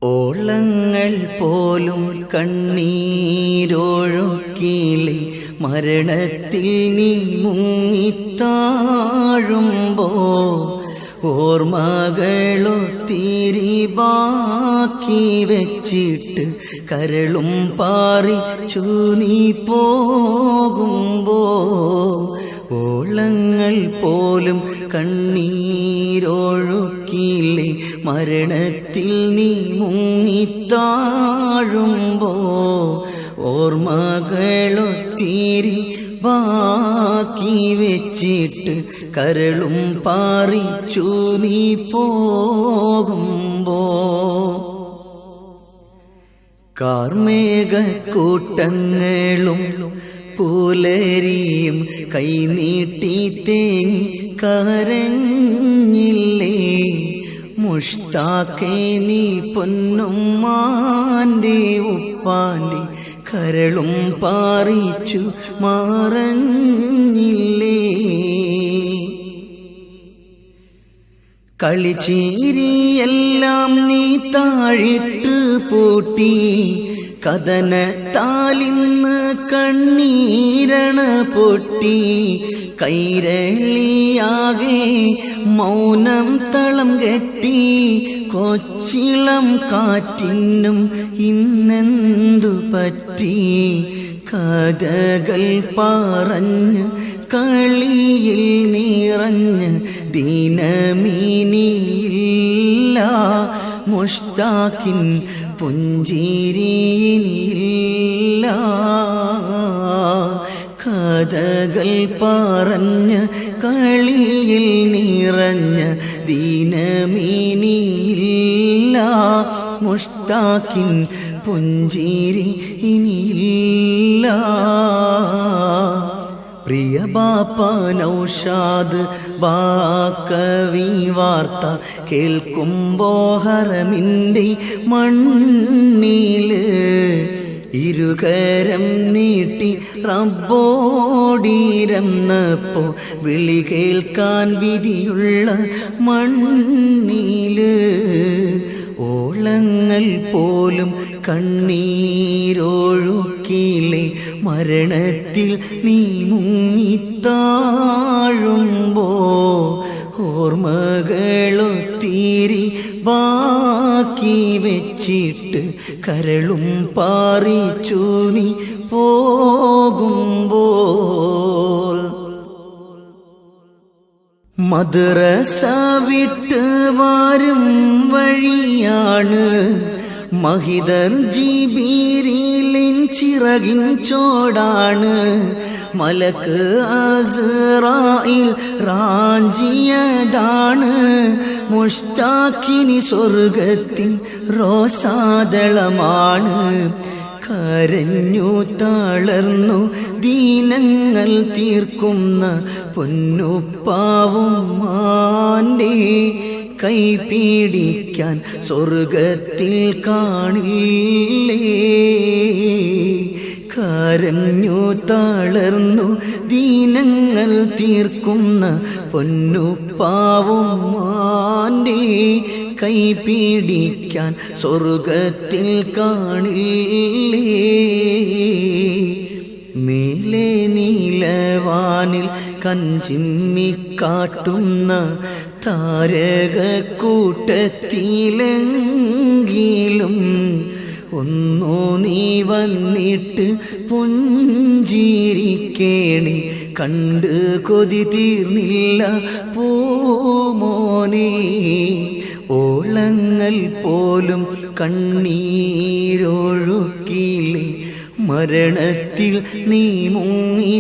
ഓളങ്ങൾ പോലും കണ്ണീരൊഴുക്കിലെ മരണത്തിൽ നീ മുങ്ങിത്താഴുമ്പോ ഓർമ്മകളൊത്തിരി ബാക്കി വെച്ചിട്ട് കരളും പാറിച്ചു നീ പോകുമ്പോ ഓളങ്ങൾ പോലും കണ്ണീരൊഴുക്കിലെ മരണത്തിൽ നീ മുങ്ങിത്താഴുമ്പോ ഓർമ്മകളൊത്തിരി ബാക്കി വെച്ചിട്ട് കരളും പാറിച്ചു നീ പോകുമ്പോ കാർമേഘക്കൂട്ടങ്ങളും പുലരിയും കൈനീട്ടി തേങ്ങി കരഞ്ഞില്ലേ മുഷ്താഖേ നീ പൊന്നുമ്മാന്റെ ഉപ്പാന്റെ കരളും പാറിച്ചു മറഞ്ഞില്ലേ കളിച്ചീരിയെല്ലാം നീ താഴിട്ട് പൂട്ടി കഥനത്താലിന്ന് കണ്ണീരണ പൊട്ടി കൈരളിയാകെ മൗനം തളം കെട്ടി കൊച്ചിളം കാറ്റിനും ഇന്നെന്തു പറ്റി കഥകൾ പറഞ്ഞ് കളിയിൽ നിറഞ്ഞ് ദിനമിനിയില്ല മുഷ്താഖിൻ പുഞ്ചിരിയിനില്ല കഥകൾ പറഞ്ഞ് കളിയിൽ നിറഞ്ഞ് ദിനമിനിയില്ല മുഷ്താഖിൻ പുഞ്ചിരി ഇനിയില്ല പ്രിയ ബാപ്പ നൗഷാദ് ബാക്കവി വാർത്ത കേൾക്കുമ്പോ ഹറമിൻ്റെ മണ്ണില് ഇരുകരം നീട്ടി റബ്ബോടിരന്നപ്പോ വിളി കേൾക്കാൻ വിധിയുള്ള മണ്ണില് ഓളങ്ങൾ പോലും കണ്ണീരൊഴുക്കിലെ മരണത്തിൽ നീ മുങ്ങിത്താഴുമ്പോ ഓർമ്മകളൊത്തിരി ബാക്കി വെച്ചിട്ട് കരളും പാറിച്ചു നീ പോകുമ്പോൾ മദ്രസ വിട്ട് വാരും വഴിയാണ് മഹിദർ ജിബീരിലിൻ ചിറകിൻ ചോടാണ് മലക്ക് അസ്റായിൽ റാഞ്ചിയതാണ് മുഷ്താഖിനി സ്വർഗത്തിൻ റോസാദളമാണ് കരഞ്ഞു തളർന്നു ദീനങ്ങൾ തീർക്കുന്ന പൊന്നുപ്പാവും മാന്റെ കൈ പീഡിക്കാൻ സ്വർഗത്തിൽ കാണില്ലേ കരഞ്ഞു തളർന്നു ദീനങ്ങൾ തീർക്കുന്ന പൊന്നുപ്പാവും മാന്റെ കൈ പീഡിക്കാൻ സ്വർഗത്തിൽ കാണില്ലേ മേലെ നീലവാനിൽ കഞ്ചിമ്മിക്കാട്ടുന്ന താരകക്കൂട്ടത്തിലെങ്കിലും ഒന്നു നീ വന്നിട്ട് പുഞ്ചിരിക്കേണി കണ്ട് കൊതി തീർന്നില്ല പൂമോനെ ഓളങ്ങൾ പോലും കണ്ണീരൊഴുക്കിലെ മരണത്തിൽ നീ മുങ്ങി